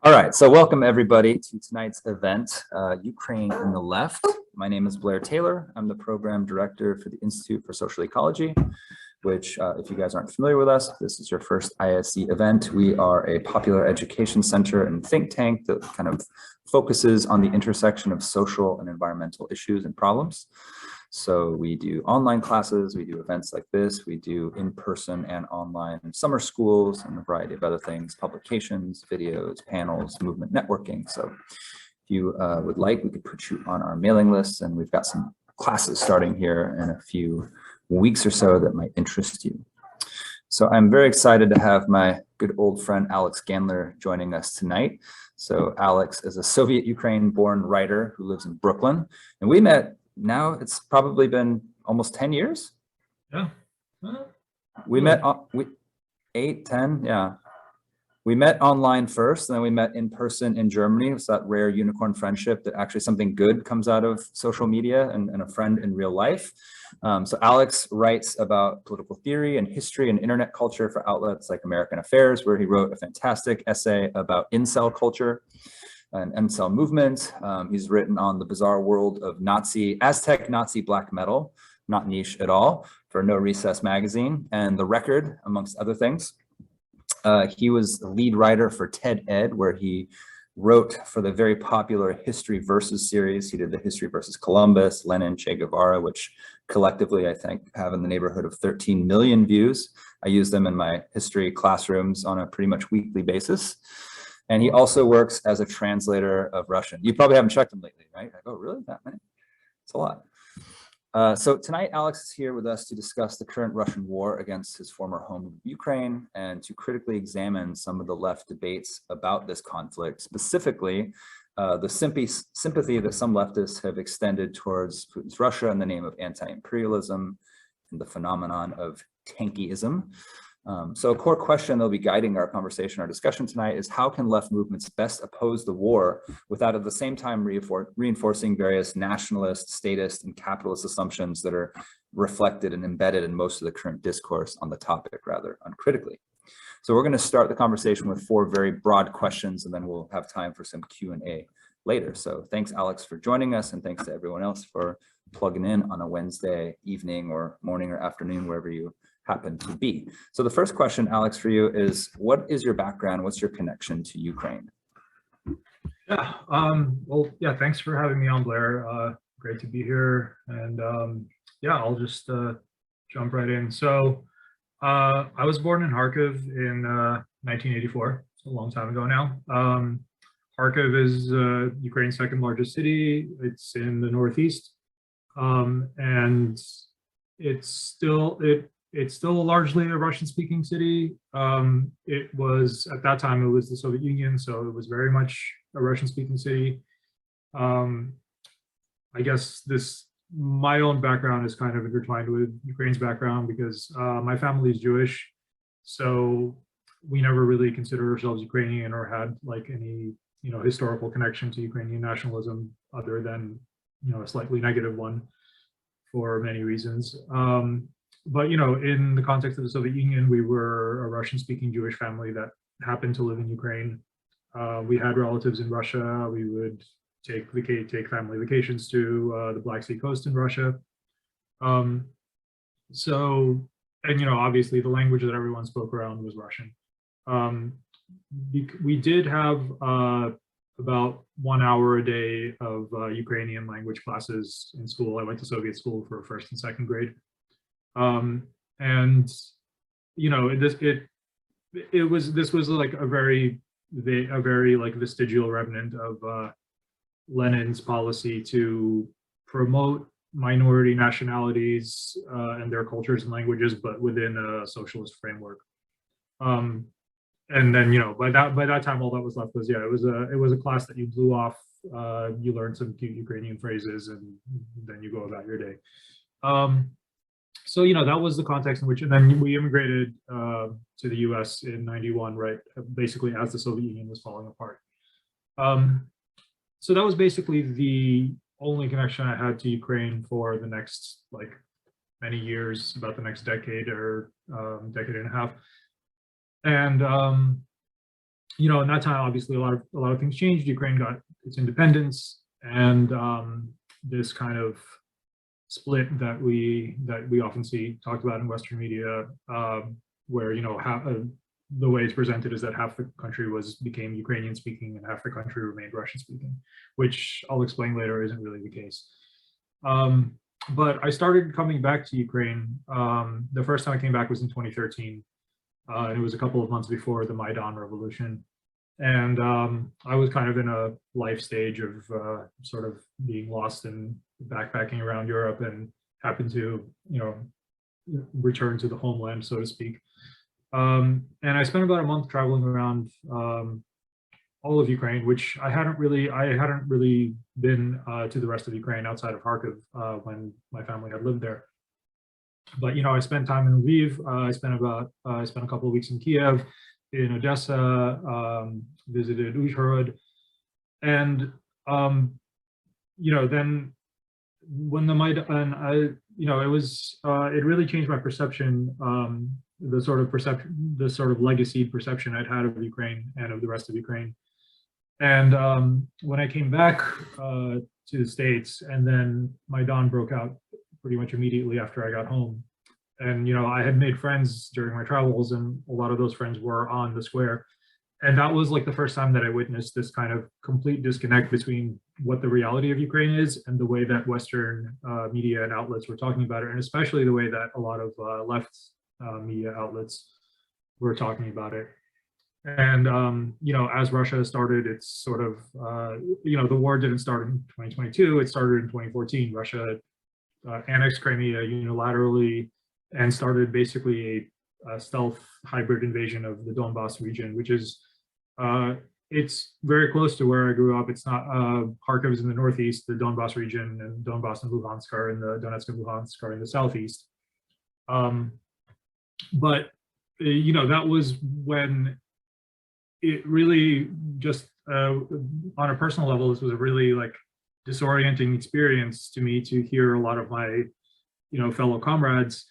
All right, so welcome everybody to tonight's event, Ukraine and the Left. My name is Blair Taylor. I'm the program director for the Institute for Social Ecology, which if you guys aren't familiar with us, this is your first ISE event. We are a popular education center and think tank that kind of focuses on the intersection of social and environmental issues and problems. So we do online classes, we do events like this, we do in-person and online summer schools and a variety of other things, publications, videos, panels, movement networking. So if you would like, we could put you on our mailing list, and we've got some classes starting here in a few weeks or so that might interest you. So I'm very excited to have my good old friend Alex Gendler joining us tonight. So Alex is a Soviet Ukraine born writer who lives in Brooklyn, and we met. Now it's probably been almost 10 years. Yeah. We met 8, 10. Yeah. We met online first, and then we met in person in Germany. It's that rare unicorn friendship that actually something good comes out of social media and a friend in real life. So Alex writes about political theory and history and internet culture for outlets like American Affairs, where he wrote a fantastic essay about incel culture and incel movement. He's written on the bizarre world of Aztec Nazi black metal, not niche at all, for No Recess magazine and The Record, amongst other things. He was the lead writer for TED Ed, where he wrote for the very popular History Versus series. He did the History versus Columbus, Lenin, Che Guevara, which collectively I think have in the neighborhood of 13 million views. I use them in my history classrooms on a pretty much weekly basis. And he also works as a translator of Russian. You probably haven't checked him lately, right? Like, oh, really? That many? It's a lot. So tonight, Alex is here with us to discuss the current Russian war against his former home, Ukraine, and to critically examine some of the left debates about this conflict, specifically the sympathy that some leftists have extended towards Putin's Russia in the name of anti-imperialism and the phenomenon of tankyism. So a core question that'll be guiding our conversation, our discussion tonight, is how can left movements best oppose the war without at the same time reinforcing various nationalist, statist, and capitalist assumptions that are reflected and embedded in most of the current discourse on the topic, rather uncritically. So we're going to start the conversation with 4 very broad questions, and then we'll have time for some Q&A later. So thanks, Alex, for joining us, and thanks to everyone else for plugging in on a Wednesday evening or morning or afternoon, wherever you happen to be. So the first question, Alex, for you is, what is your background? What's your connection to Ukraine? Yeah. Well, yeah, thanks for having me on, Blair. Great to be here. And yeah, I'll just jump right in. So I was born in Kharkiv in 1984, a long time ago now. Kharkiv is Ukraine's second largest city. It's in the northeast. And it's still largely a Russian-speaking city. It was, at that time, it was the Soviet Union, so it was very much a Russian-speaking city. I guess my own background is kind of intertwined with Ukraine's background because my family is Jewish, so we never really considered ourselves Ukrainian or had like any, historical connection to Ukrainian nationalism other than, a slightly negative one for many reasons. But, in the context of the Soviet Union, we were a Russian-speaking Jewish family that happened to live in Ukraine. We had relatives in Russia. We would take family vacations to the Black Sea coast in Russia. Obviously the language that everyone spoke around was Russian. We did have about 1 hour a day of Ukrainian language classes in school. I went to Soviet school for first and second grade. This was like a very like vestigial remnant of Lenin's policy to promote minority nationalities and their cultures and languages, but within a socialist framework. And then, by that time, all that was left was, it was a class that you blew off. You learned some cute Ukrainian phrases, and then you go about your day. So, that was the context in which, and then we immigrated to the US in '91, right? Basically as the Soviet Union was falling apart. So that was basically the only connection I had to Ukraine for the next, like, many years, about the next decade or decade and a half. And you know, in that time, obviously, a lot of things changed. Ukraine got its independence, and this kind of split that we often see talked about in Western media, where, you know, the way it's presented is that half the country became Ukrainian speaking and half the country remained Russian speaking, which I'll explain later isn't really the case. But I started coming back to Ukraine. The first time I came back was in 2013. And it was a couple of months before the Maidan revolution. And I was kind of in a life stage of sort of being lost and backpacking around Europe, and happened to, you know, return to the homeland, so to speak. And I spent about a month traveling around all of Ukraine, which I hadn't really been to the rest of Ukraine outside of Kharkiv when my family had lived there. But, you know, I spent time in Lviv. I spent a couple of weeks in Kiev, in Odessa, visited Uzhhorod, and you know, then when the Maidan, it really changed my perception, the sort of legacy perception I'd had of Ukraine and of the rest of Ukraine. And when I came back to the States, and then Maidan broke out pretty much immediately after I got home. And, you know, I had made friends during my travels, and a lot of those friends were on the square. And that was like the first time that I witnessed this kind of complete disconnect between what the reality of Ukraine is and the way that Western media and outlets were talking about it, and especially the way that a lot of left media outlets were talking about it. And, you know, as Russia started, it's sort of, you know, the war didn't start in 2022, it started in 2014. Russia annexed Crimea unilaterally and started basically a stealth hybrid invasion of the Donbass region, which is, it's very close to where I grew up. It's not, Kharkiv is in the northeast, the Donbass region, and Donbass and Luhansk are in the, Donetsk and Luhansk are in the southeast. But, you know, that was when it really just, on a personal level, this was a really like disorienting experience to me to hear a lot of my, you know, fellow comrades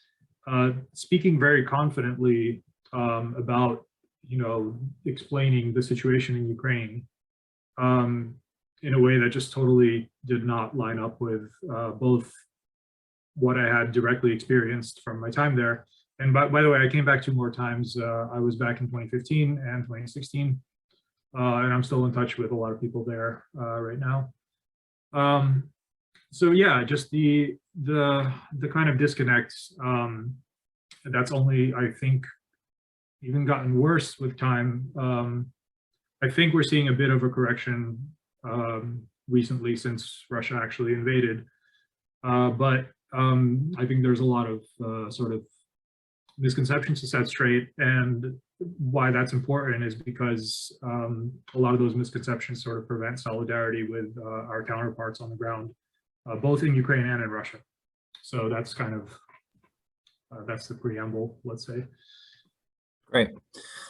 speaking very confidently about, you know, explaining the situation in Ukraine in a way that just totally did not line up with both what I had directly experienced from my time there. And by the way, I came back 2 more times. I was back in 2015 and 2016, and I'm still in touch with a lot of people there right now. So yeah, just the kind of disconnect that's only, I think, even gotten worse with time. I think we're seeing a bit of a correction recently since Russia actually invaded, but I think there's a lot of sort of misconceptions to set straight, and why that's important is because a lot of those misconceptions sort of prevent solidarity with our counterparts on the ground, both in Ukraine and in Russia. So that's kind of, that's the preamble, let's say. Great.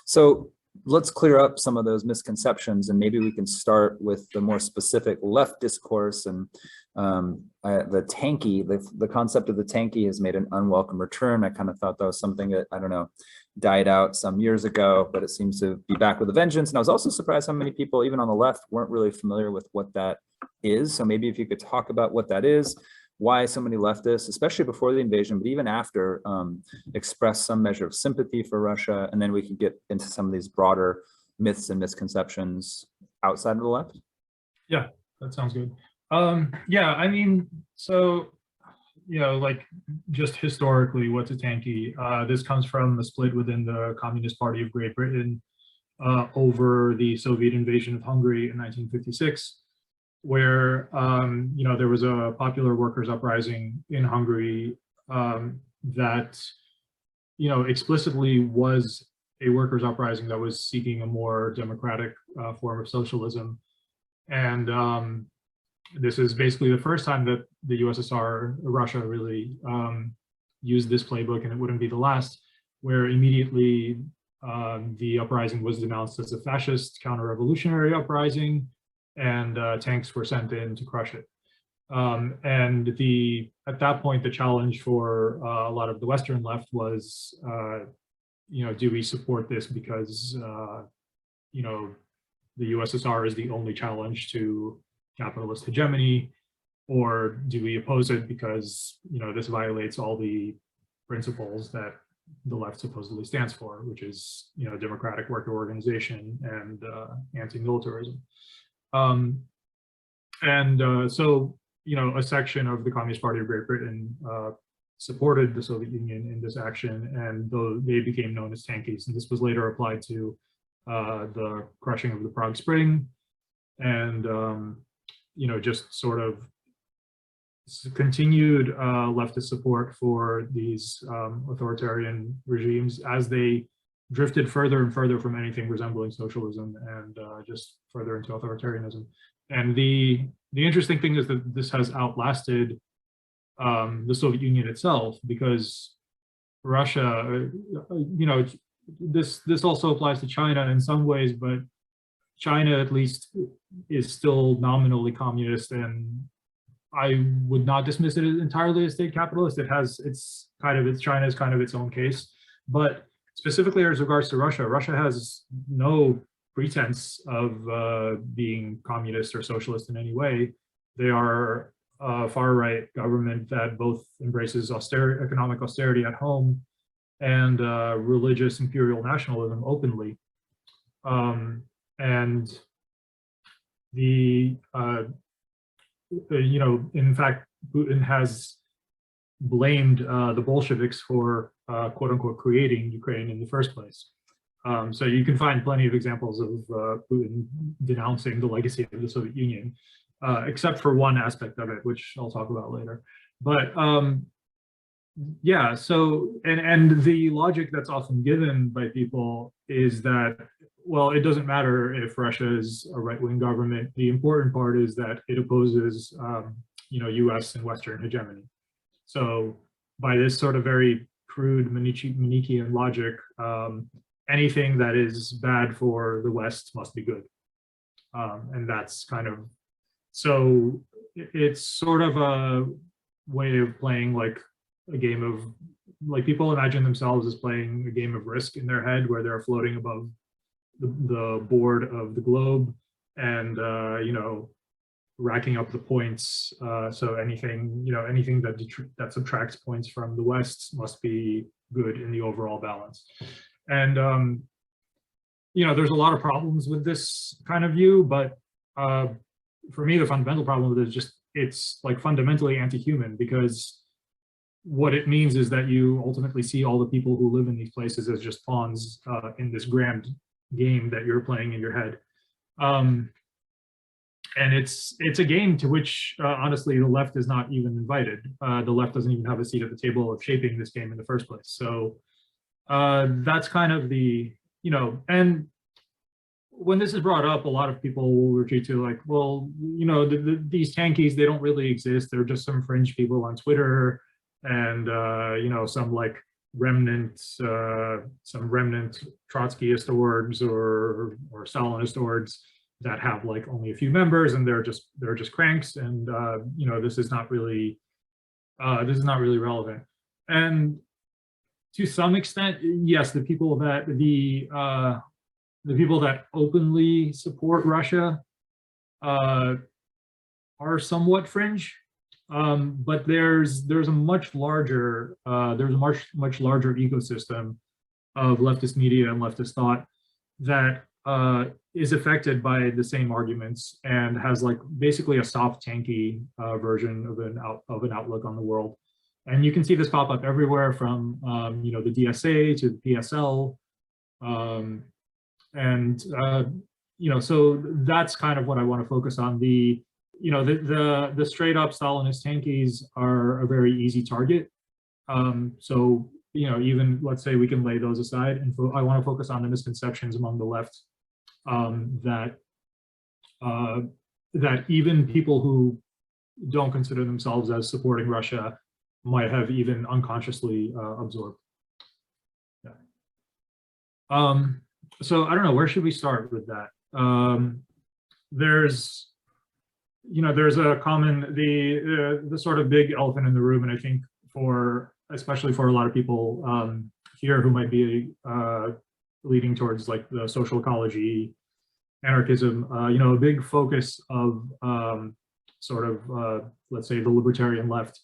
So let's clear up some of those misconceptions, and maybe we can start with the more specific left discourse. And the tanky, the concept of the tanky has made an unwelcome return. I kind of thought that was something that, I don't know, died out some years ago, but it seems to be back with a vengeance. And I was also surprised how many people, even on the left, weren't really familiar with what that is. So maybe if you could talk about what that is, why so many leftists, especially before the invasion, but even after, express some measure of sympathy for Russia, and then we can get into some of these broader myths and misconceptions outside of the left. Yeah, that sounds good. Yeah, I mean, so, you know, like just historically, what's a tanky? This comes from the split within the Communist Party of Great Britain over the Soviet invasion of Hungary in 1956. Where, you know, there was a popular workers' uprising in Hungary that, you know, explicitly was a workers' uprising that was seeking a more democratic form of socialism. And this is basically the first time that the USSR, Russia, really used this playbook, and it wouldn't be the last, where immediately the uprising was denounced as a fascist counter-revolutionary uprising, and tanks were sent in to crush it. And at that point, the challenge for a lot of the Western left was, you know, do we support this because you know, the USSR is the only challenge to capitalist hegemony, or do we oppose it because, you know, this violates all the principles that the left supposedly stands for, which is, you know, democratic worker organization and anti-militarism. So, you know, a section of the Communist Party of Great Britain supported the Soviet Union in this action, and though they became known as tankies, and this was later applied to the crushing of the Prague Spring, and you know, just sort of continued leftist support for these authoritarian regimes as they drifted further and further from anything resembling socialism and just further into authoritarianism. And the interesting thing is that this has outlasted the Soviet Union itself, because Russia, you know, this also applies to China in some ways, but China at least is still nominally communist, and I would not dismiss it entirely as state capitalist. China is kind of its own case, but specifically as regards to Russia, Russia has no pretense of being communist or socialist in any way. They are a far-right government that both embraces economic austerity at home and religious imperial nationalism openly. And the you know, in fact, Putin has blamed the Bolsheviks for quote unquote creating Ukraine in the first place. So you can find plenty of examples of Putin denouncing the legacy of the Soviet Union, except for one aspect of it, which I'll talk about later. But yeah, so, and the logic that's often given by people is that, well, it doesn't matter if Russia is a right-wing government. The important part is that it opposes, you know, US and Western hegemony. So by this sort of very crude Manichaean logic, anything that is bad for the West must be good. And that's kind of, so it's sort of a way of playing like a game of, like, people imagine themselves as playing a game of Risk in their head, where they're floating above the board of the globe and, you know, racking up the points. So anything, you know, anything that subtracts points from the West must be good in the overall balance. And, you know, there's a lot of problems with this kind of view, but for me, the fundamental problem with it is just, it's like fundamentally anti-human, because what it means is that you ultimately see all the people who live in these places as just pawns in this grand game that you're playing in your head. And it's a game to which, honestly, the left is not even invited. The left doesn't even have a seat at the table of shaping this game in the first place. So that's kind of the, you know, and when this is brought up, a lot of people will retreat to like, well, you know, these tankies, they don't really exist. They're just some fringe people on Twitter, and you know, some like remnant Trotskyist orgs or Stalinist orgs that have like only a few members, and they're just cranks, and you know, this is not really relevant. And to some extent, yes, the people that openly support Russia are somewhat fringe, but there's a much larger ecosystem of leftist media and leftist thought that is affected by the same arguments and has like basically a soft tanky version of an outlook on the world. And you can see this pop up everywhere, from you know, the DSA to the PSL. You know, so that's kind of what I want to focus on. The, you know, the straight up Stalinist tankies are a very easy target. So, you know, even let's say we can lay those aside, and I want to focus on the misconceptions among the left that even people who don't consider themselves as supporting Russia might have even unconsciously absorbed. Yeah. So I don't know, where should we start with that? There's a common, the sort of big elephant in the room, and I think especially for a lot of people here who might be leading towards like the social ecology anarchism, a big focus of let's say, the libertarian left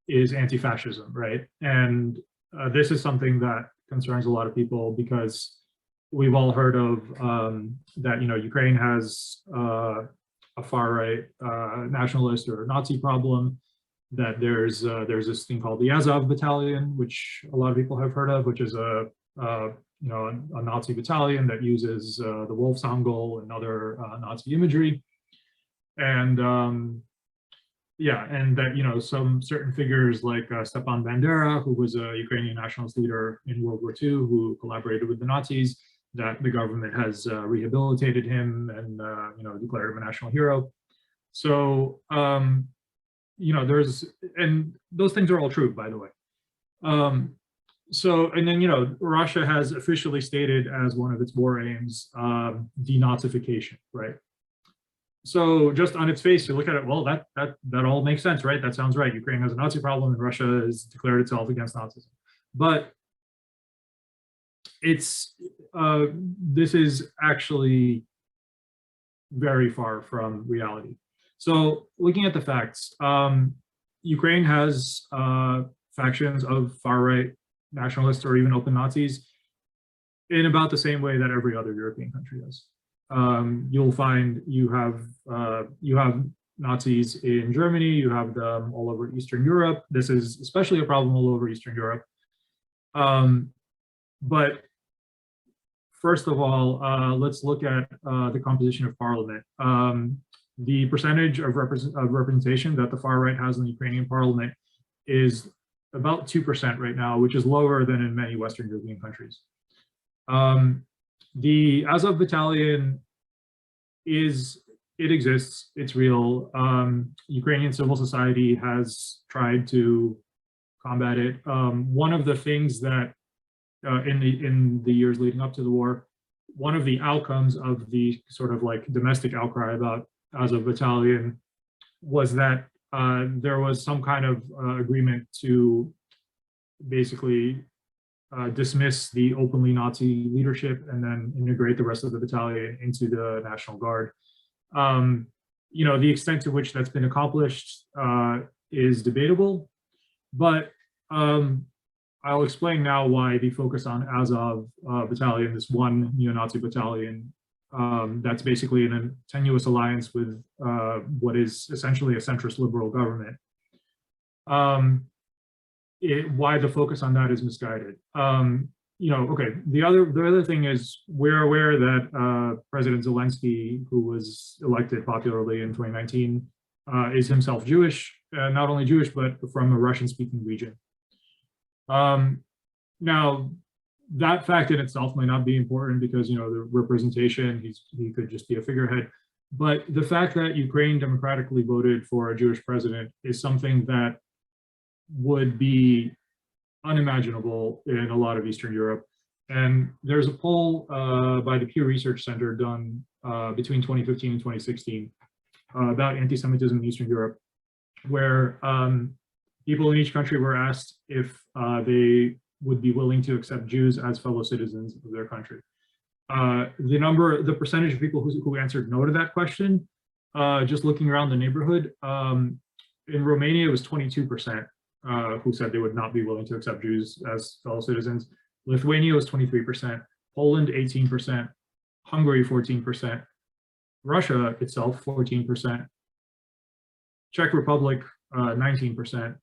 is anti-fascism, right? And this is something that concerns a lot of people because we've all heard of that, Ukraine has a far-right nationalist or Nazi problem, that there's this thing called the Azov Battalion, which a lot of people have heard of, which is a Nazi battalion that uses the Wolfsangel and other Nazi imagery. And and that, some certain figures like Stepan Bandera, who was a Ukrainian nationalist leader in World War II, who collaborated with the Nazis, that the government has rehabilitated him and, declared him a national hero. So, and those things are all true, by the way. And then, Russia has officially stated as one of its war aims, denazification, right? So just on its face, you look at it, well, that all makes sense, right? That sounds right. Ukraine has a Nazi problem and Russia has declared itself against Nazism. But this is actually very far from reality. So looking at the facts, Ukraine has factions of far-right nationalists or even open Nazis in about the same way that every other European country does. You'll find you have Nazis in Germany, you have them all over Eastern Europe. This is especially a problem all over Eastern Europe. But first of all, let's look at the composition of parliament. The percentage of representation that the far right has in the Ukrainian parliament is about 2% right now, which is lower than in many Western European countries. The Azov Battalion exists, it's real. Ukrainian civil society has tried to combat it. One of the things that in the years leading up to the war, one of the outcomes of the sort of like domestic outcry about Azov Battalion was that there was some kind of agreement to basically dismiss the openly Nazi leadership and then integrate the rest of the battalion into the National Guard. The extent to which that's been accomplished is debatable, but I'll explain now why the focus on Azov Battalion, this one neo-Nazi battalion, that's basically in a tenuous alliance with what is essentially a centrist liberal government. Why the focus on that is misguided. Okay, the other thing is we're aware that President Zelensky, who was elected popularly in 2019, is himself Jewish, not only Jewish, but from a Russian-speaking region. Now, that fact in itself might not be important because, the representation, he could just be a figurehead. But the fact that Ukraine democratically voted for a Jewish president is something that would be unimaginable in a lot of Eastern Europe. And there's a poll by the Pew Research Center done between 2015 and 2016 about anti-Semitism in Eastern Europe, where people in each country were asked if they would be willing to accept Jews as fellow citizens of their country. The percentage of people who answered no to that question, just looking around the neighborhood, in Romania it was 22%. Who said they would not be willing to accept Jews as fellow citizens. Lithuania was 23%, Poland 18%, Hungary 14%, Russia itself 14%, Czech Republic 19%,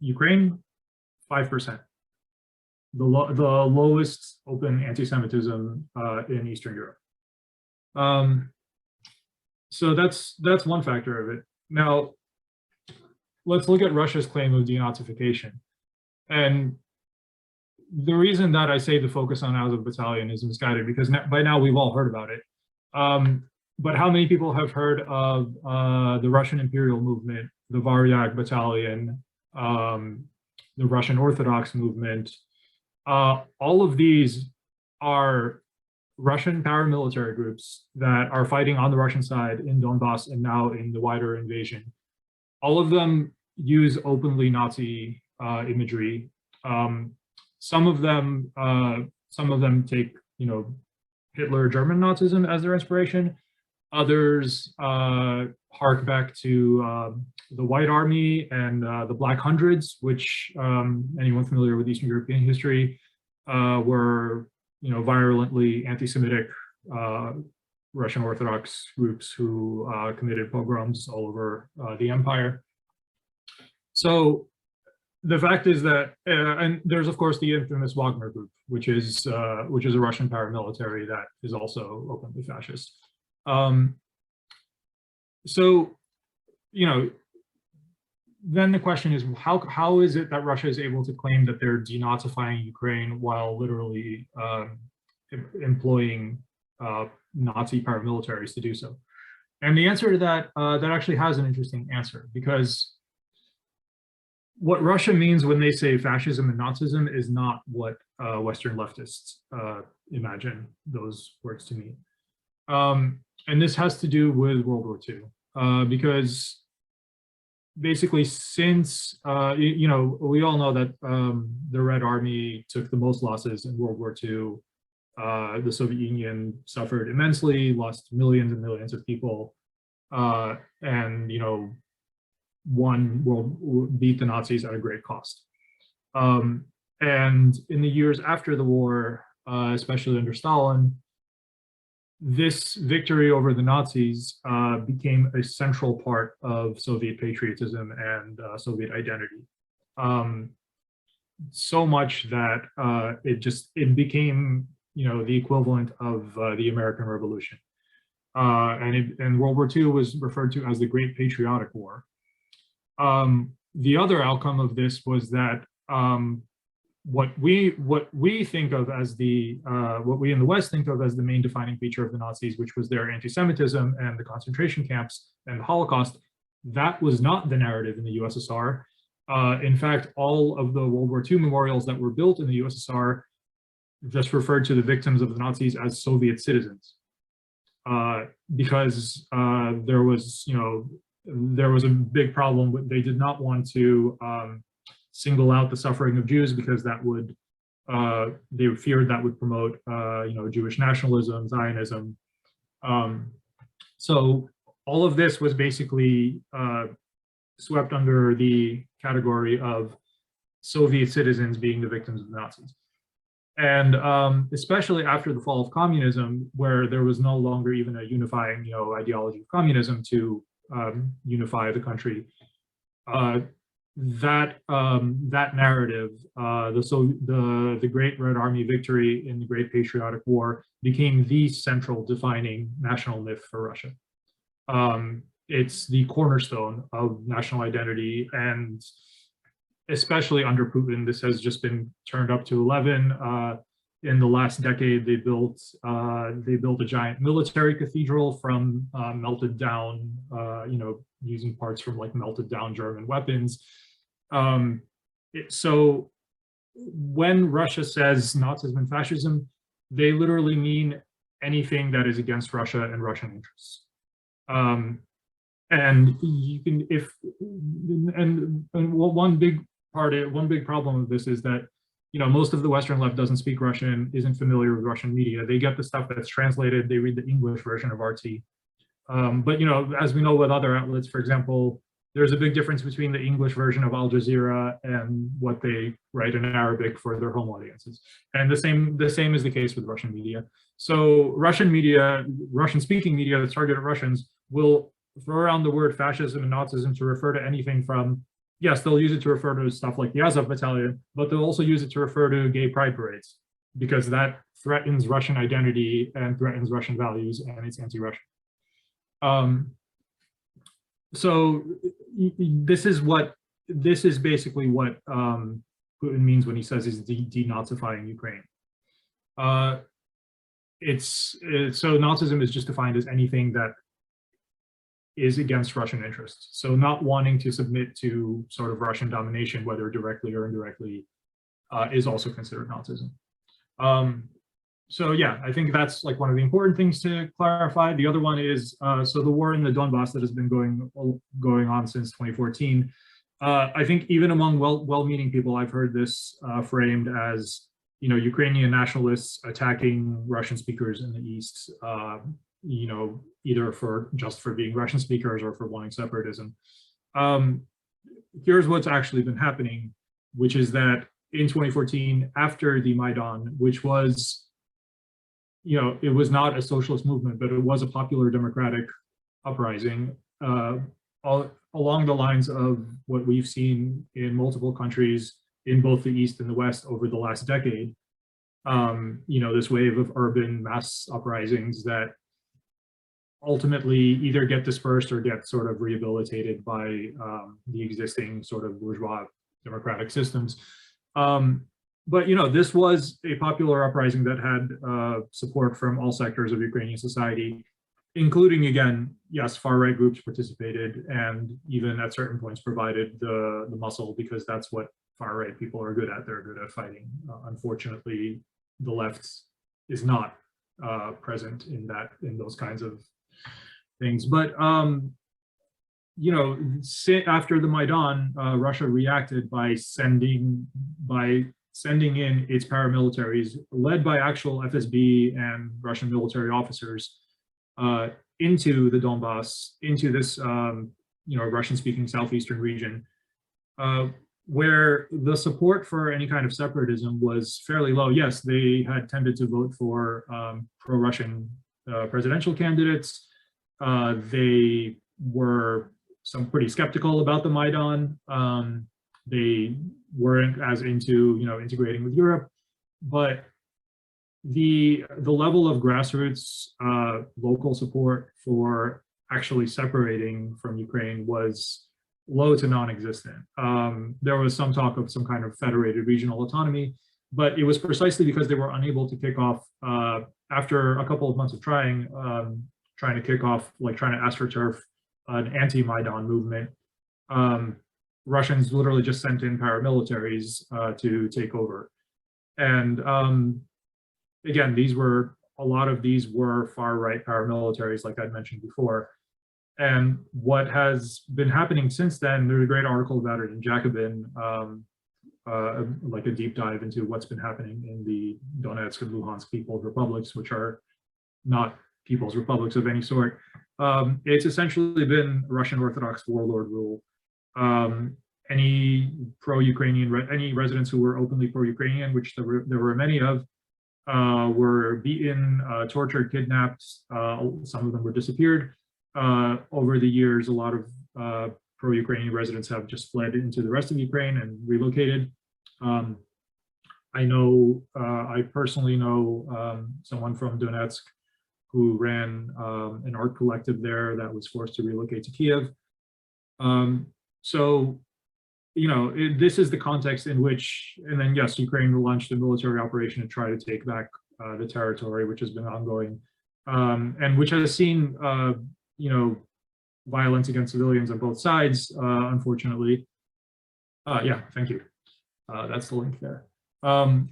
Ukraine 5%. The lowest open anti-Semitism in Eastern Europe. So that's one factor of it. Now, let's look at Russia's claim of denazification. And the reason that I say the focus on Azov Battalion is misguided because by now we've all heard about it. But how many people have heard of the Russian Imperial Movement, the Varyak Battalion, the Russian Orthodox movement? All of these are Russian paramilitary groups that are fighting on the Russian side in Donbass and now in the wider invasion. All of them use openly Nazi imagery. Some of them take, Hitler German Nazism as their inspiration. Others hark back to the White Army and the Black Hundreds, which anyone familiar with Eastern European history were, virulently anti-Semitic Russian Orthodox groups who committed pogroms all over the empire. So the fact is that, and there's of course the infamous Wagner group, which is a Russian paramilitary that is also openly fascist. So, then the question is, how is it that Russia is able to claim that they're denazifying Ukraine while literally employing Nazi paramilitaries to do so? And the answer to that, that actually has an interesting answer, because what Russia means when they say fascism and Nazism is not what Western leftists imagine those words to mean. And this has to do with World War II, because basically since, we all know that the Red Army took the most losses in World War II. The Soviet Union suffered immensely, lost millions and millions of people, and, beat the Nazis at a great cost. And in the years after the war, especially under Stalin, this victory over the Nazis became a central part of Soviet patriotism and Soviet identity. So much that it became, the equivalent of the American Revolution. And World War II was referred to as the Great Patriotic War. The other outcome of this was that what we think of as what we in the West think of as the main defining feature of the Nazis, which was their anti-Semitism and the concentration camps and the Holocaust, that was not the narrative in the USSR. In fact, all of the World War II memorials that were built in the USSR just referred to the victims of the Nazis as Soviet citizens, because there was a big problem. They did not want to single out the suffering of Jews, because that would, they feared that would promote, Jewish nationalism, Zionism. So all of this was basically swept under the category of Soviet citizens being the victims of the Nazis. And especially after the fall of communism, where there was no longer even a unifying, ideology of communism to unify the country, that narrative, the Great Red Army victory in the Great Patriotic War, became the central defining national myth for Russia. It's the cornerstone of national identity, and especially under Putin, this has just been turned up to 11. In the last decade, they built a giant military cathedral from melted down, using parts from like melted down German weapons. So when Russia says Nazism and fascism, they literally mean anything that is against Russia and Russian interests. And you can, one big problem of this is that, most of the Western left doesn't speak Russian, isn't familiar with Russian media. They get the stuff that's translated, they read the English version of RT. But, as we know with other outlets, for example, there's a big difference between the English version of Al Jazeera and what they write in Arabic for their home audiences. And the same is the case with Russian media. So Russian media, Russian-speaking media that's targeted at Russians, will throw around the word fascism and Nazism to refer to anything from, yes, they'll use it to refer to stuff like the Azov Battalion, but they'll also use it to refer to gay pride parades, because that threatens Russian identity and threatens Russian values, and it's anti-Russian. So this is basically what Putin means when he says he's denazifying Ukraine. So Nazism is just defined as anything that is against Russian interests. So not wanting to submit to sort of Russian domination, whether directly or indirectly, is also considered Nazism. So yeah, I think that's like one of the important things to clarify. The other one is, so the war in the Donbass that has been going on since 2014, I think even among well-meaning people, I've heard this framed as, Ukrainian nationalists attacking Russian speakers in the East, either just for being Russian speakers or for wanting separatism. Here's what's actually been happening, which is that in 2014, after the Maidan, which was, it was not a socialist movement, but it was a popular democratic uprising, along the lines of what we've seen in multiple countries in both the East and the West over the last decade. This wave of urban mass uprisings that ultimately either get dispersed or get sort of rehabilitated by the existing sort of bourgeois democratic systems. But this was a popular uprising that had support from all sectors of Ukrainian society, including, again, yes, far-right groups participated and even at certain points provided the muscle, because that's what far-right people are good at. They're good at fighting. Unfortunately, the left is not present in those kinds of things. But after the Maidan, Russia reacted by sending in its paramilitaries, led by actual FSB and Russian military officers, into the Donbass, into this Russian-speaking southeastern region, where the support for any kind of separatism was fairly low. Yes, they had tended to vote for pro-Russian presidential candidates. They were pretty skeptical about the Maidan. They weren't as into integrating with Europe, but the level of grassroots local support for actually separating from Ukraine was low to non-existent. There was some talk of some kind of federated regional autonomy, but it was precisely because they were unable to kick off, after a couple of months of trying to kick off, trying to astroturf an anti-Maidan movement. Russians literally just sent in paramilitaries to take over. And again, a lot of these were far-right paramilitaries, like I'd mentioned before. And what has been happening since then, there's a great article about it in Jacobin, like a deep dive into what's been happening in the Donetsk and Luhansk People's Republics, which are not people's republics of any sort. It's essentially been Russian Orthodox warlord rule. Any pro-Ukrainian, any residents who were openly pro-Ukrainian, which there were many of, were beaten, tortured, kidnapped. Some of them were disappeared. Over the years, a lot of pro-Ukrainian residents have just fled into the rest of Ukraine and relocated. I personally know someone from Donetsk who ran an art collective there that was forced to relocate to Kiev. This is the context in which, and then yes, Ukraine launched a military operation to try to take back the territory, which has been ongoing, and which has seen violence against civilians on both sides, unfortunately. Yeah, thank you. That's the link there.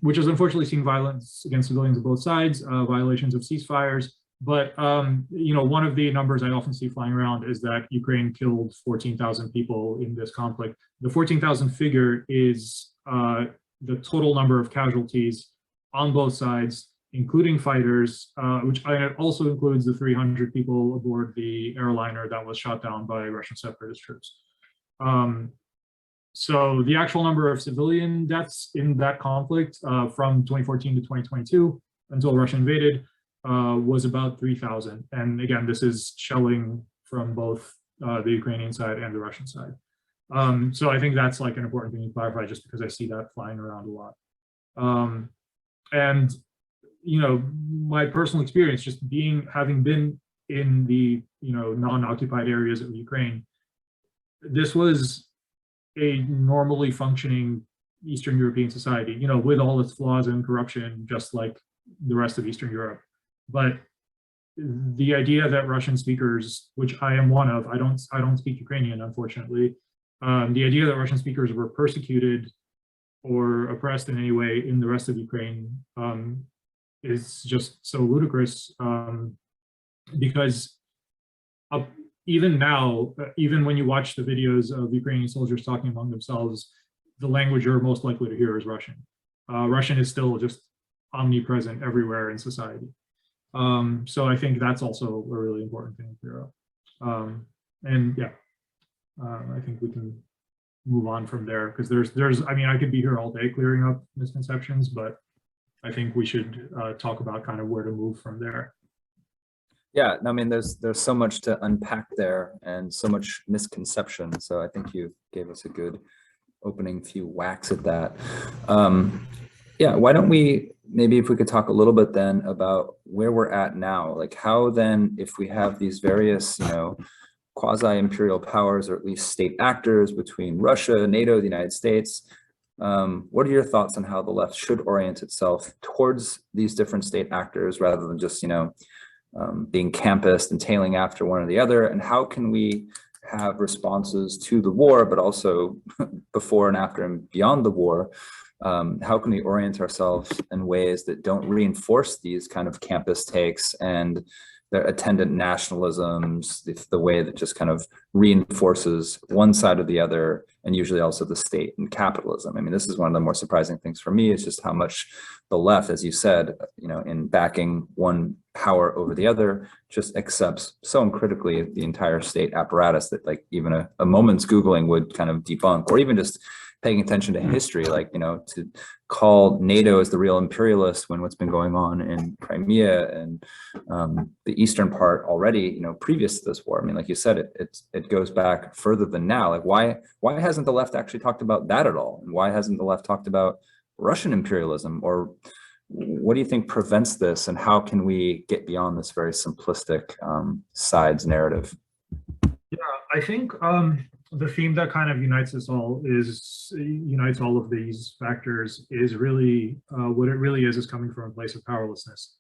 Which has unfortunately seen violence against civilians on both sides, violations of ceasefires. But one of the numbers I often see flying around is that Ukraine killed 14,000 people in this conflict. The 14,000 figure is the total number of casualties on both sides, including fighters, which also includes the 300 people aboard the airliner that was shot down by Russian separatist troops. So the actual number of civilian deaths in that conflict from 2014 to 2022 until Russia invaded was about 3,000. And again, this is shelling from both the Ukrainian side and the Russian side. So I think that's an important thing to clarify, just because I see that flying around a lot. And my personal experience, just having been in the non-occupied areas of Ukraine, this was a normally functioning Eastern European society, with all its flaws and corruption, just like the rest of Eastern Europe. But the idea that Russian speakers, which I am one of, I don't speak Ukrainian, unfortunately. The idea that Russian speakers were persecuted or oppressed in any way in the rest of Ukraine is just so ludicrous, because even now, even when you watch the videos of Ukrainian soldiers talking among themselves, the language you're most likely to hear is Russian. Russian is still just omnipresent everywhere in society. So I think that's also a really important thing to clear up. And yeah, I think we can move on from there, because I mean, I could be here all day clearing up misconceptions, but I think we should talk about kind of where to move from there. Yeah, I mean, there's so much to unpack there and so much misconception. So I think you gave us a good opening few whacks at that. Yeah, why don't we, maybe if we could talk a little bit then about where we're at now, like how then, if we have these various, quasi-imperial powers, or at least state actors between Russia, NATO, the United States, what are your thoughts on how the left should orient itself towards these different state actors rather than just, being campist and tailing after one or the other? And how can we have responses to the war, but also before and after and beyond the war? How can we orient ourselves in ways that don't reinforce these kind of campus takes and their attendant nationalisms, the way that just kind of reinforces one side or the other, and usually also the state and capitalism? I mean, this is one of the more surprising things for me, is just how much the left, as you said, in backing one power over the other, just accepts so uncritically the entire state apparatus that like even a moment's Googling would kind of debunk, or even just paying attention to history, like, to call NATO as the real imperialist when what's been going on in Crimea and the eastern part already, previous to this war. I mean, like you said, it goes back further than now. Like, why hasn't the left actually talked about that at all? And why hasn't the left talked about Russian imperialism? Or what do you think prevents this? And how can we get beyond this very simplistic sides narrative? Yeah, I think the theme that kind of unites all of these factors is really what it really is coming from a place of powerlessness.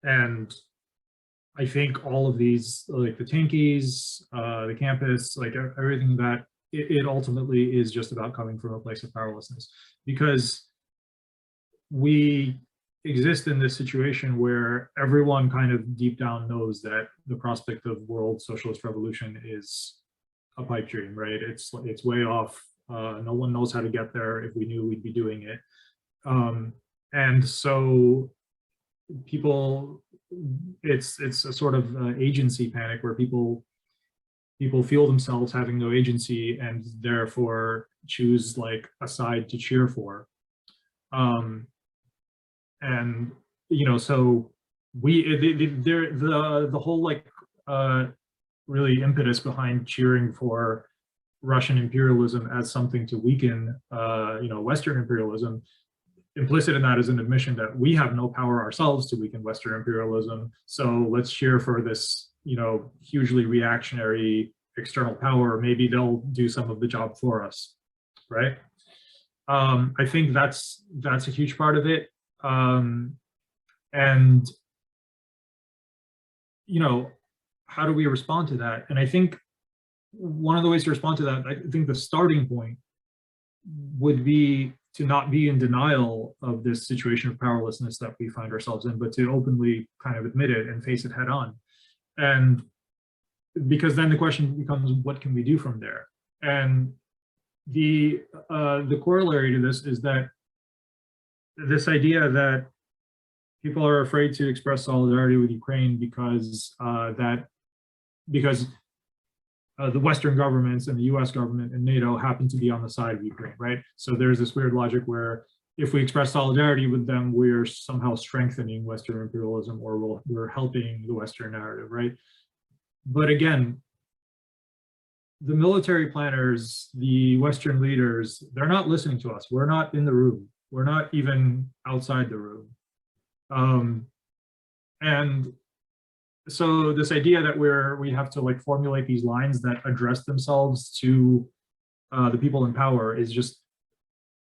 And I think all of these, like the tankies, the campus, like everything, that it ultimately is just about coming from a place of powerlessness, because we exist in this situation where everyone kind of deep down knows that the prospect of world socialist revolution is a pipe dream, right? It's way off. No one knows how to get there. If we knew, we'd be doing it. And so people, it's a sort of agency panic, where people feel themselves having no agency and therefore choose like a side to cheer for. And so the whole like really impetus behind cheering for Russian imperialism as something to weaken Western imperialism, implicit in that is an admission that we have no power ourselves to weaken Western imperialism, so let's cheer for this hugely reactionary external power. Maybe they'll do some of the job for us, right? I think that's a huge part of it. And how do we respond to that? And I think one of the ways to respond to that, I think the starting point would be to not be in denial of this situation of powerlessness that we find ourselves in, but to openly kind of admit it and face it head on. And because then the question becomes, what can we do from there? And the corollary to this is that this idea that people are afraid to express solidarity with Ukraine because the Western governments and the US government and NATO happen to be on the side of Ukraine, right? So there's this weird logic where if we express solidarity with them, we're somehow strengthening Western imperialism, or we're helping the Western narrative, right? But again, the military planners, the Western leaders, they're not listening to us. We're not in the room. We're not even outside the room. And so this idea that we have to like formulate these lines that address themselves to the people in power is just,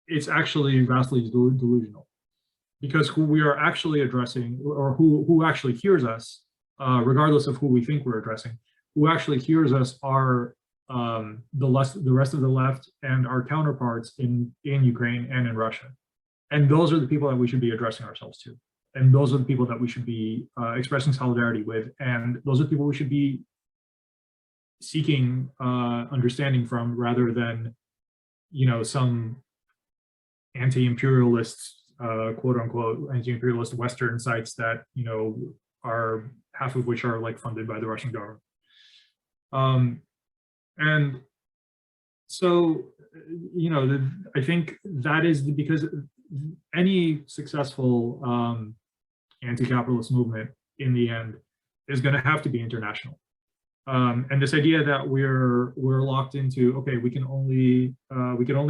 it's actually vastly delusional, because who we are actually addressing, or who actually hears us, regardless of who we think we're addressing, who actually hears us are the rest of the left and our counterparts in Ukraine and in Russia. And those are the people that we should be addressing ourselves to. And those are the people that we should be expressing solidarity with. And those are the people we should be seeking understanding from, rather than, some anti-imperialist, quote unquote, anti-imperialist Western sites that, are half of which are like funded by the Russian government. And so, I think that is because any successful anti-capitalist movement in the end is going to have to be international. And this idea that we're locked into, okay, we can only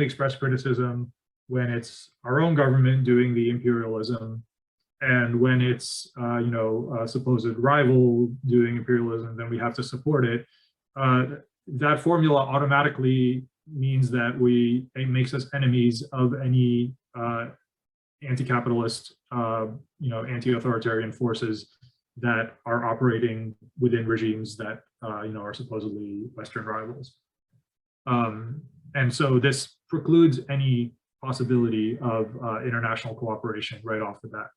express criticism when it's our own government doing the imperialism, and when it's a supposed rival doing imperialism, then we have to support it. That formula automatically means that it makes us enemies of any anti-capitalist, anti-authoritarian forces that are operating within regimes that are supposedly Western rivals. And so this precludes any possibility of international cooperation right off the bat.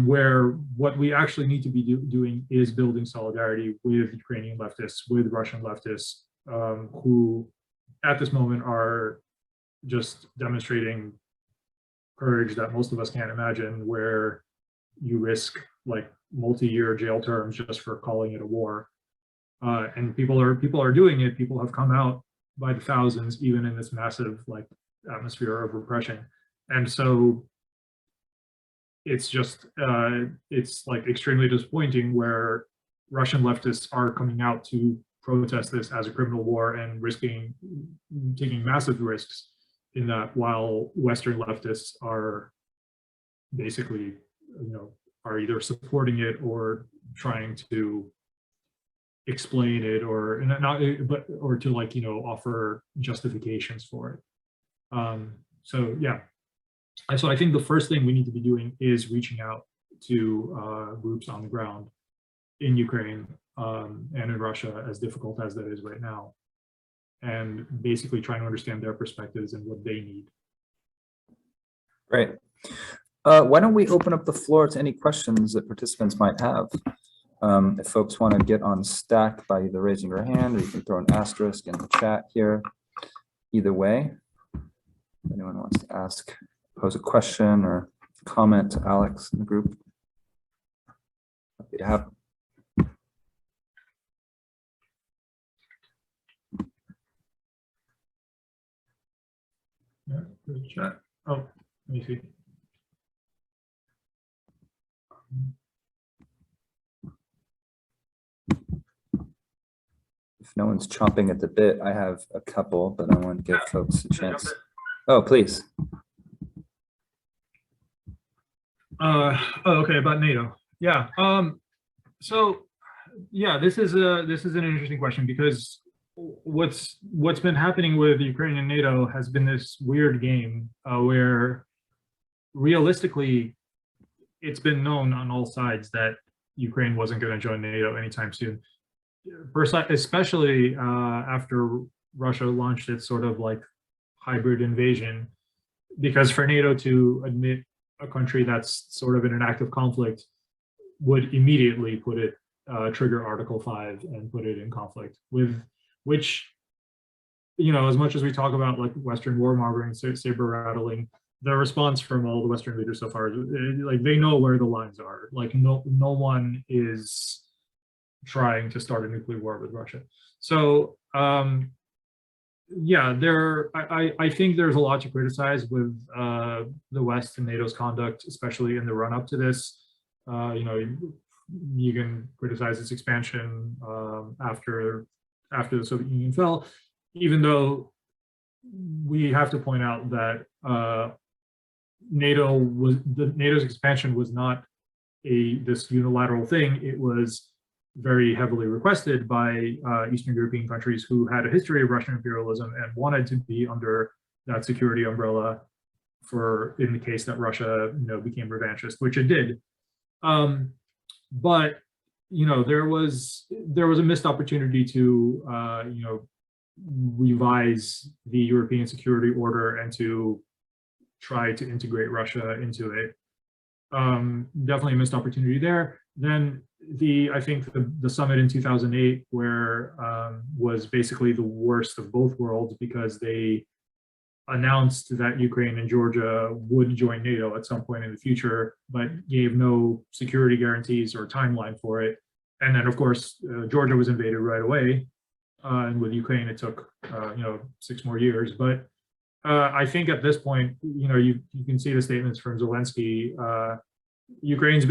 Where what we actually need to be doing is building solidarity with Ukrainian leftists, with Russian leftists, who at this moment are just demonstrating courage that most of us can't imagine, where you risk like multi-year jail terms just for calling it a war. And people are doing it. People have come out by the thousands, even in this massive like atmosphere of repression. And so it's just, it's like extremely disappointing where Russian leftists are coming out to protest this as a criminal war and taking massive risks in that, while Western leftists are basically, are either supporting it or trying to explain it, or to like, offer justifications for it. So yeah. So I think the first thing we need to be doing is reaching out to groups on the ground in Ukraine and in Russia, as difficult as that is right now, and basically trying to understand their perspectives and what they need. Great. Why don't we open up the floor to any questions that participants might have? If folks want to get on stack by either raising your hand, or you can throw an asterisk in the chat here. Either way, if anyone wants to pose a question or comment to Alex in the group, happy to have. Yeah, there's a chat. Oh, let me see. If no one's chomping at the bit, I have a couple, but I want to give folks a chance. Oh, please. Okay, about NATO. Yeah. So yeah, this is an interesting question, because what's been happening with Ukraine and NATO has been this weird game where realistically it's been known on all sides that Ukraine wasn't going to join NATO anytime soon. Especially after Russia launched its sort of like hybrid invasion, because for NATO to admit a country that's sort of in an active conflict would immediately put it, trigger Article 5 and put it in conflict with, which, as much as we talk about like Western warmongering, saber rattling, the response from all the Western leaders so far is like they know where the lines are. Like no one is trying to start a nuclear war with Russia. So yeah, I think there's a lot to criticize with the West and NATO's conduct, especially in the run-up to this. You can criticize its expansion after the Soviet Union fell, even though we have to point out that NATO's expansion was not this unilateral thing. It was very heavily requested by Eastern European countries who had a history of Russian imperialism and wanted to be under that security umbrella in the case that Russia, became revanchist, which it did. But there was a missed opportunity to revise the European security order and to try to integrate Russia into it. Definitely a missed opportunity there. Then I think the summit in 2008, where was basically the worst of both worlds, because they announced that Ukraine and Georgia would join NATO at some point in the future, but gave no security guarantees or timeline for it. And then, of course, Georgia was invaded right away, and with Ukraine, it took 6 more years. But I think at this point, you can see the statements from Zelensky. Ukraine's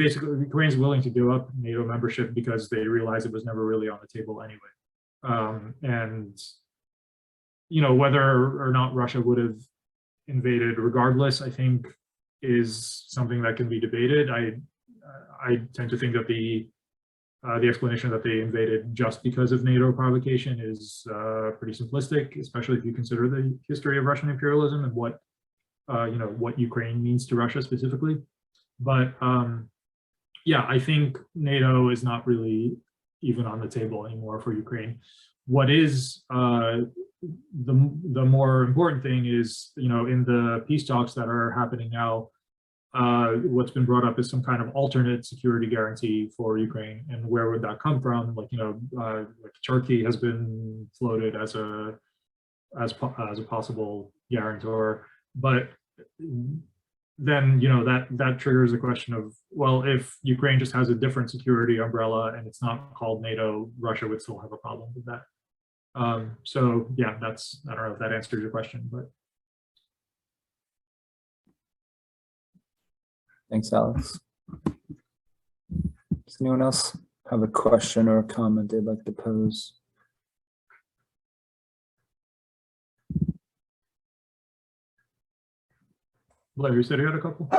willing to give up NATO membership because they realize it was never really on the table anyway. And whether or not Russia would have invaded regardless, I think is something that can be debated. I tend to think that the explanation that they invaded just because of NATO provocation is pretty simplistic, especially if you consider the history of Russian imperialism and what Ukraine means to Russia specifically. But yeah, I think NATO is not really even on the table anymore for Ukraine. What is the more important thing is, in the peace talks that are happening now, what's been brought up is some kind of alternate security guarantee for Ukraine. And where would that come from? Like Turkey has been floated as a possible guarantor, but then that triggers the question of, well, if Ukraine just has a different security umbrella and it's not called NATO, Russia would still have a problem with that. So yeah, I don't know if that answers your question, but. Thanks, Alex. Does anyone else have a question or a comment they'd like to pose? Blair, you said you had a couple?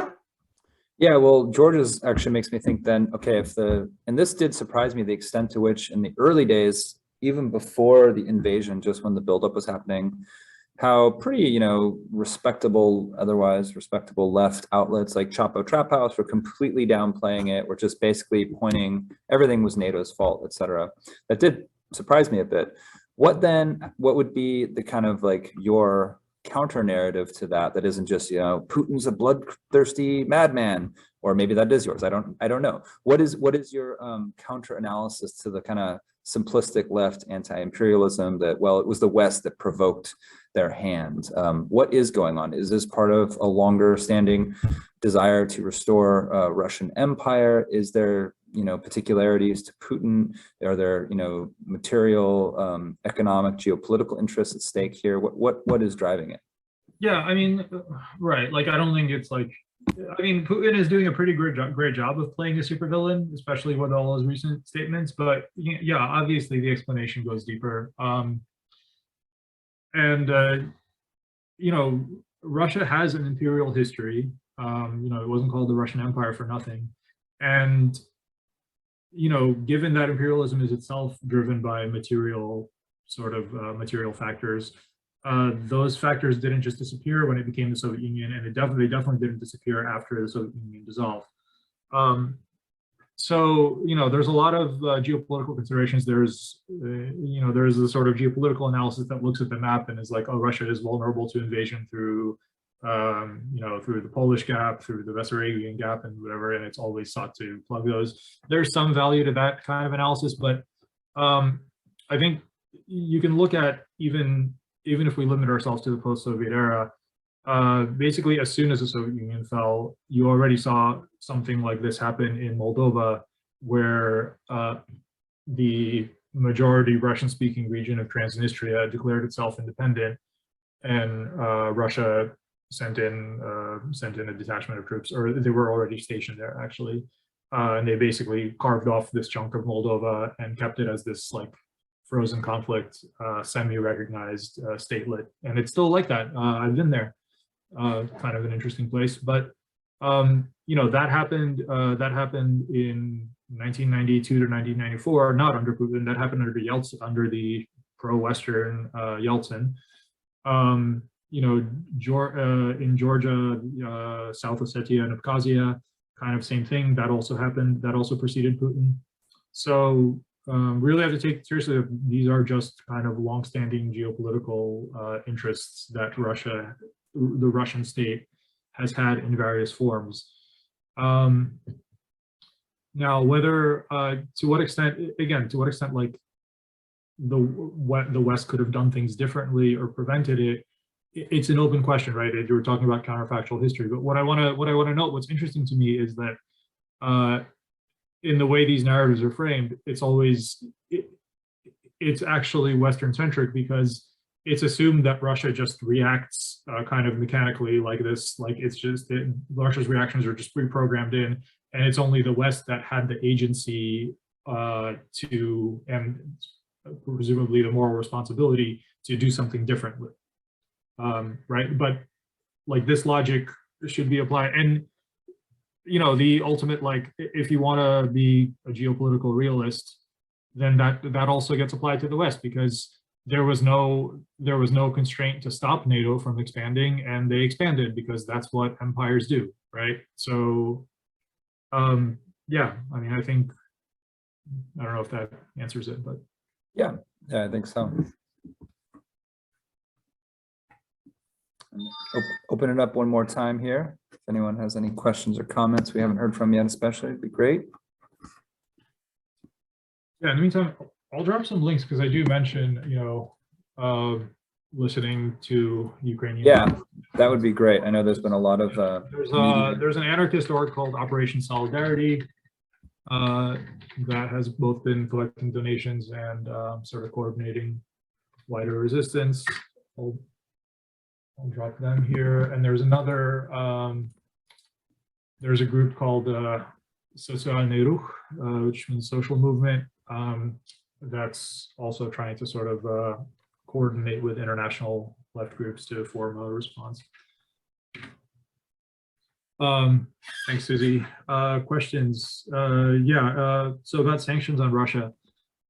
Yeah, well, Georgia's actually makes me think then, okay, and this did surprise me, the extent to which in the early days, even before the invasion, just when the buildup was happening, how pretty, otherwise respectable left outlets like Chapo Trap House were completely downplaying it, were just basically pointing, everything was NATO's fault, etc. That did surprise me a bit. What would be the kind of like your counter narrative to that isn't just, Putin's a bloodthirsty madman, or maybe that is yours. I don't know. What is your counter analysis to the kind of simplistic left anti-imperialism that, well, it was the West that provoked their hand? What is going on? Is this part of a longer standing desire to restore Russian empire? Is there, particularities to Putin? Are there, material, economic, geopolitical interests at stake here? What is driving it? Yeah, I mean, right. Like, I don't think it's like, Putin is doing a pretty great job of playing a supervillain, especially with all his recent statements. But yeah, obviously the explanation goes deeper. Russia has an imperial history. It wasn't called the Russian Empire for nothing. And, given that imperialism is itself driven by material factors, those factors didn't just disappear when it became the Soviet Union, and they definitely didn't disappear after the Soviet Union dissolved. So, there's a lot of geopolitical considerations. There's a sort of geopolitical analysis that looks at the map and is like, oh, Russia is vulnerable to invasion through, through the Polish gap, through the Bessarabian gap, and whatever, and it's always sought to plug those. There's some value to that kind of analysis, but I think you can look at even if we limit ourselves to the post-Soviet era, basically as soon as the Soviet Union fell, you already saw something like this happen in Moldova, where the majority Russian-speaking region of Transnistria declared itself independent, and Russia sent in a detachment of troops, or they were already stationed there actually, and they basically carved off this chunk of Moldova and kept it as this like frozen conflict, semi-recognized statelet, and it's still like that. I've been there. Kind of an interesting place, but that happened in 1992 to 1994, not under Putin. That happened under Yeltsin, under the pro-Western Yeltsin. In Georgia, South Ossetia and Abkhazia, kind of same thing. That also happened. That also preceded Putin. So really have to take seriously that these are just kind of long-standing geopolitical interests that the Russian state has had in various forms. Now, whether to what extent like the West could have done things differently or prevented it, it's an open question, right? You were talking about counterfactual history, but what I want to note, what's interesting to me is that in the way these narratives are framed, it's always it's actually Western centric, because it's assumed that Russia just reacts kind of mechanically like this, like it's just Russia's reactions are just pre-programmed in, and it's only the West that had the agency to, and presumably the moral responsibility to do something differently, right? But like this logic should be applied, and you know, the ultimate, like if you want to be a geopolitical realist, then that also gets applied to the West, because there was no constraint to stop NATO from expanding, and they expanded because that's what empires do, right? So yeah, I mean, I think, I don't know if that answers it, but yeah, I think so. Open it up one more time here. If anyone has any questions or comments we haven't heard from yet, especially, it'd be great. Yeah, in the meantime, I'll drop some links, because I do mention, you know, listening to Ukrainian. Yeah, that would be great. I know there's been a lot of there's an anarchist org called Operation Solidarity that has both been collecting donations and sort of coordinating wider resistance. I'll drop them here. And there's another, there's a group called Socialny Ruch, which means social movement, that's also trying to sort of coordinate with international left groups to form a response. Thanks, Susie. Questions? Yeah, so about sanctions on Russia.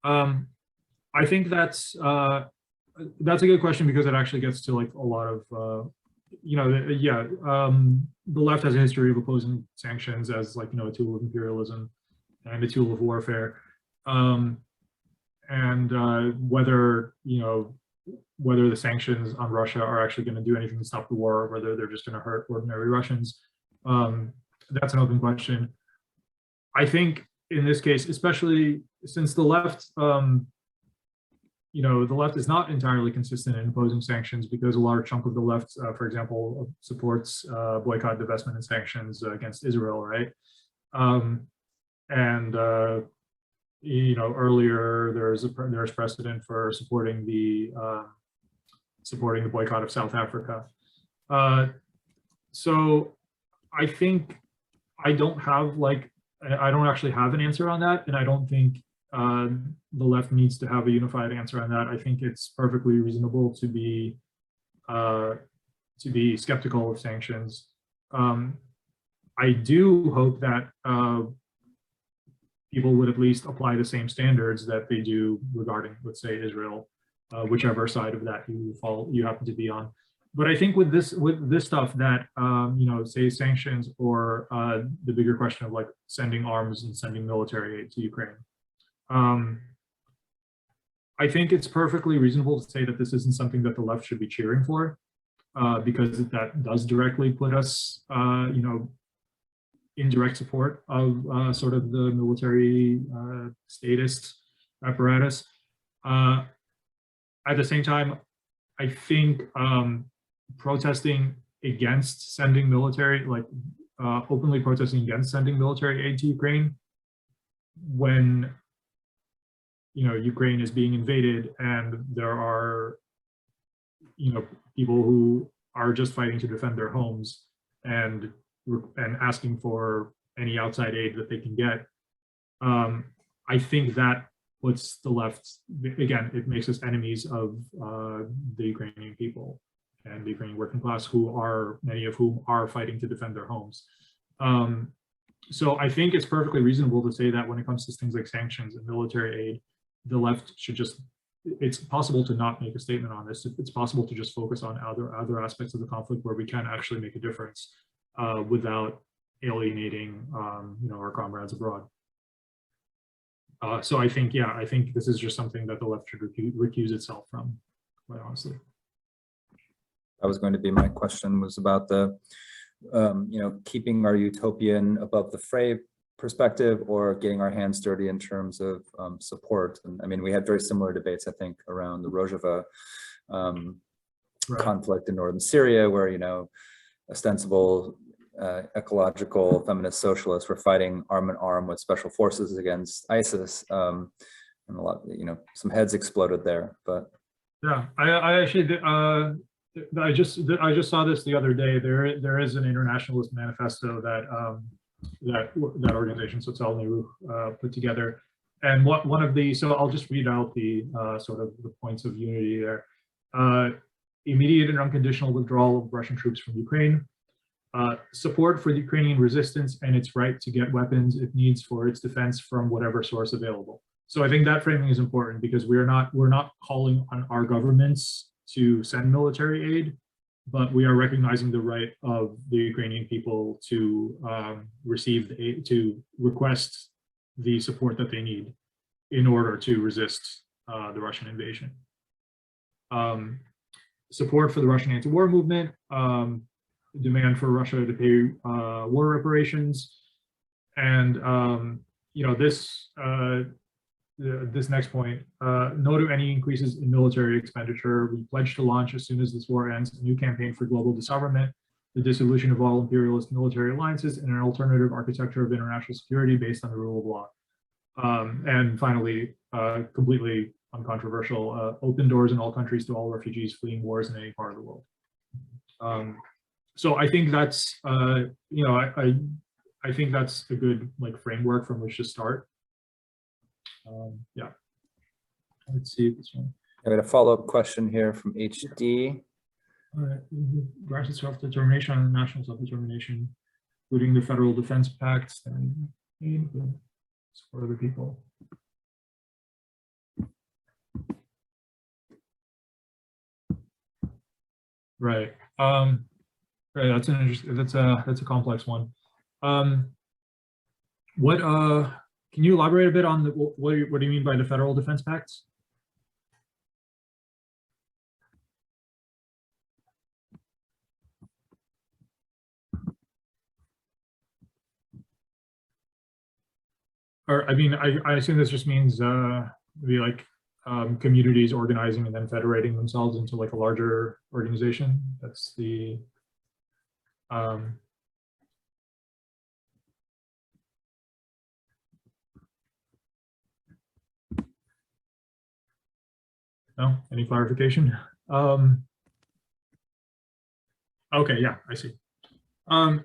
I think that's a good question, because it actually gets to like a lot of, you know, the left has a history of opposing sanctions as, like, you know, a tool of imperialism and a tool of warfare. And whether, you know, whether the sanctions on Russia are actually going to do anything to stop the war, or whether they're just going to hurt ordinary Russians, that's an open question. I think in this case, especially since the left, you know, the left is not entirely consistent in imposing sanctions, because a large chunk of the left, for example, supports boycott, divestment, and sanctions against Israel, right? And you know, earlier there's precedent for supporting the boycott of South Africa. So I think I don't actually have an answer on that, and I don't think the left needs to have a unified answer on that. I think it's perfectly reasonable to be skeptical of sanctions. I do hope that people would at least apply the same standards that they do regarding, let's say, Israel, whichever side of that you happen to be on. But I think with this stuff that, you know, say sanctions, or the bigger question of like sending arms and sending military aid to Ukraine, I think it's perfectly reasonable to say that this isn't something that the left should be cheering for, because that does directly put us, you know, in direct support of sort of the military statist apparatus. At the same time, I think protesting against sending military, like openly protesting against sending military aid to Ukraine, when, you know, Ukraine is being invaded and there are, you know, people who are just fighting to defend their homes and asking for any outside aid that they can get. I think that puts the left, again, it makes us enemies of the Ukrainian people and the Ukrainian working class, many of whom are fighting to defend their homes. So I think it's perfectly reasonable to say that when it comes to things like sanctions and military aid, the left should just, it's possible to not make a statement on this. It's possible to just focus on other aspects of the conflict where we can actually make a difference without alienating, you know, our comrades abroad. So I think, yeah, I think this is just something that the left should recuse itself from, quite honestly. That was going to be my question, was about the, you know, keeping our utopian above the fray perspective, or getting our hands dirty in terms of support. And I mean, we had very similar debates, I think, around the Rojava Right. conflict in northern Syria, where, you know, ostensible ecological feminist socialists were fighting arm in arm with special forces against ISIS, and a lot, you know, some heads exploded there. But yeah, I actually did, I just saw this the other day. There is an internationalist manifesto that that organization Social New put together, and one of the, so I'll just read out the sort of the points of unity there. Immediate and unconditional withdrawal of Russian troops from Ukraine. Support for the Ukrainian resistance and its right to get weapons it needs for its defense from whatever source available. So I think that framing is important, because we're not calling on our governments to send military aid, but we are recognizing the right of the Ukrainian people to receive the aid, to request the support that they need in order to resist the Russian invasion. Support for the Russian anti-war movement, demand for Russia to pay war reparations, and you know, this next point, no to any increases in military expenditure. We pledge to launch, as soon as this war ends, a new campaign for global disarmament, the dissolution of all imperialist military alliances, and an alternative architecture of international security based on the rule of law. And finally, completely uncontroversial, open doors in all countries to all refugees fleeing wars in any part of the world. So I think that's, you know, I think that's a good like framework from which to start. Yeah, let's see this one. I got a follow-up question here from HD. All right, granted self-determination and national self-determination, including the Federal Defense Pact and support other people. Right. Right. That's an interesting. That's a complex one. What can you elaborate a bit on the, what do you mean by the Federal Defense Pacts? Or I mean, I assume this just means maybe like communities organizing and then federating themselves into like a larger organization. That's the no, any clarification? Okay, yeah, I see.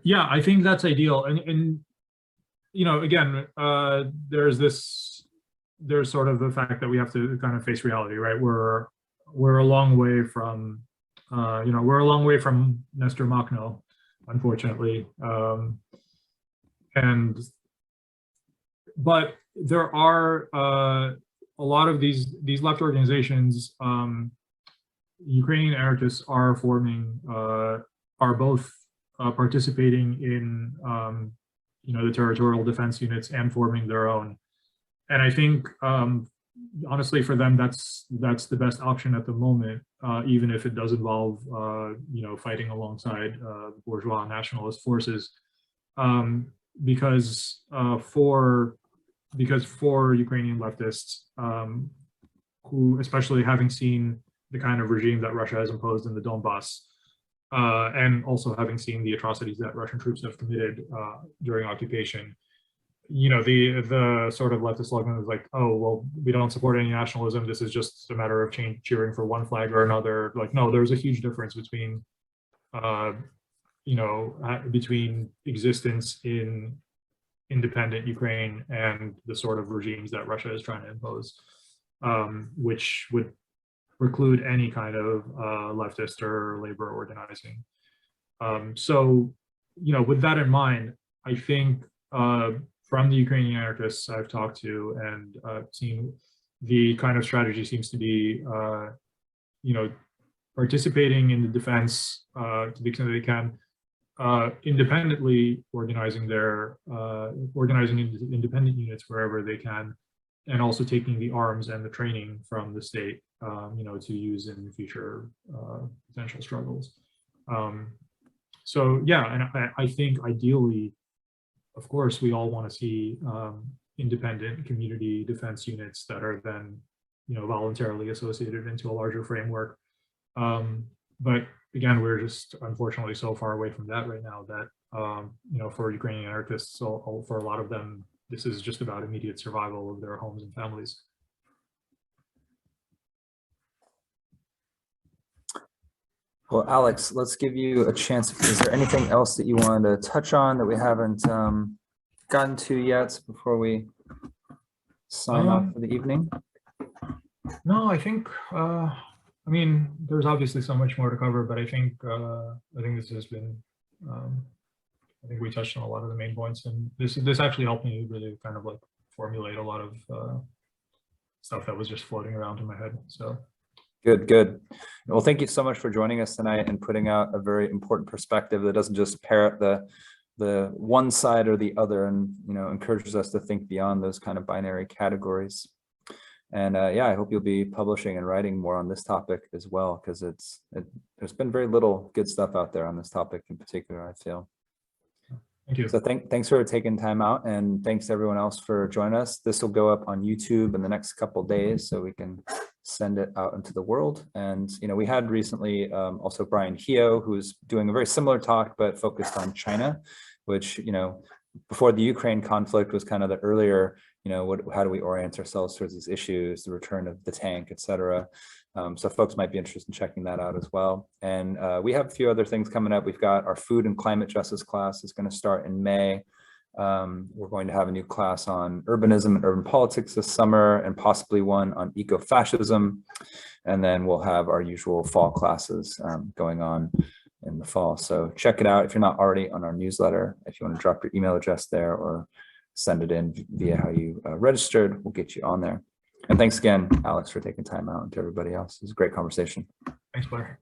Yeah, I think that's ideal, and you know, again, there's sort of the fact that we have to kind of face reality, right? We're a long way from, you know, we're a long way from Nestor Makhno, unfortunately, but there are a lot of these left organizations. Ukrainian anarchists are forming, are both participating in, you know, the territorial defense units and forming their own. And I think, honestly, for them, that's the best option at the moment, even if it does involve, you know, fighting alongside bourgeois nationalist forces, because for Ukrainian leftists, who, especially having seen the kind of regime that Russia has imposed in the Donbass, and also having seen the atrocities that Russian troops have committed during occupation, you know, the sort of leftist slogan is like, oh, well, we don't support any nationalism. This is just a matter of cheering for one flag or another. Like, no, there's a huge difference between, you know, between existence in independent Ukraine and the sort of regimes that Russia is trying to impose, which would preclude any kind of leftist or labor organizing. So, you know, with that in mind, I think from the Ukrainian anarchists I've talked to and seen, the kind of strategy seems to be, you know, participating in the defense to the extent that they can, independently organizing their organizing independent units wherever they can, and also taking the arms and the training from the state, you know, to use in future potential struggles. So yeah, and I think ideally, of course, we all want to see independent community defense units that are then, you know, voluntarily associated into a larger framework. But again, we're just unfortunately so far away from that right now that, you know, for Ukrainian anarchists, so for a lot of them, this is just about immediate survival of their homes and families. Well, Alex, let's give you a chance. Is there anything else that you wanted to touch on that we haven't gotten to yet before we sign off for the evening? No, I think, I mean, there's obviously so much more to cover, but I think this has been, I think we touched on a lot of the main points, and this actually helped me really kind of like formulate a lot of stuff that was just floating around in my head. So Good. Well, thank you so much for joining us tonight and putting out a very important perspective that doesn't just parrot the one side or the other, and encourages us to think beyond those kind of binary categories. And yeah, I hope you'll be publishing and writing more on this topic as well, because there's been very little good stuff out there on this topic in particular, I feel. Thank you. So thanks for taking time out, and thanks everyone else for joining us. This will go up on YouTube in the next couple of days, so we can send it out into the world. And we had recently also Brian Heo, who's doing a very similar talk but focused on China, which before the Ukraine conflict was kind of the earlier, how do we orient ourselves towards these issues, the return of the tank, etc. So folks might be interested in checking that out as well. And we have a few other things coming up. We've got our food and climate justice class is going to start in May. We're going to have a new class on urbanism and urban politics this summer, and possibly one on eco-fascism. And then we'll have our usual fall classes going on in the fall. So check it out if you're not already on our newsletter. If you want to drop your email address there or send it in via how you registered, we'll get you on there. And thanks again, Alex, for taking time out, and to everybody else. It was a great conversation. Thanks, Blair.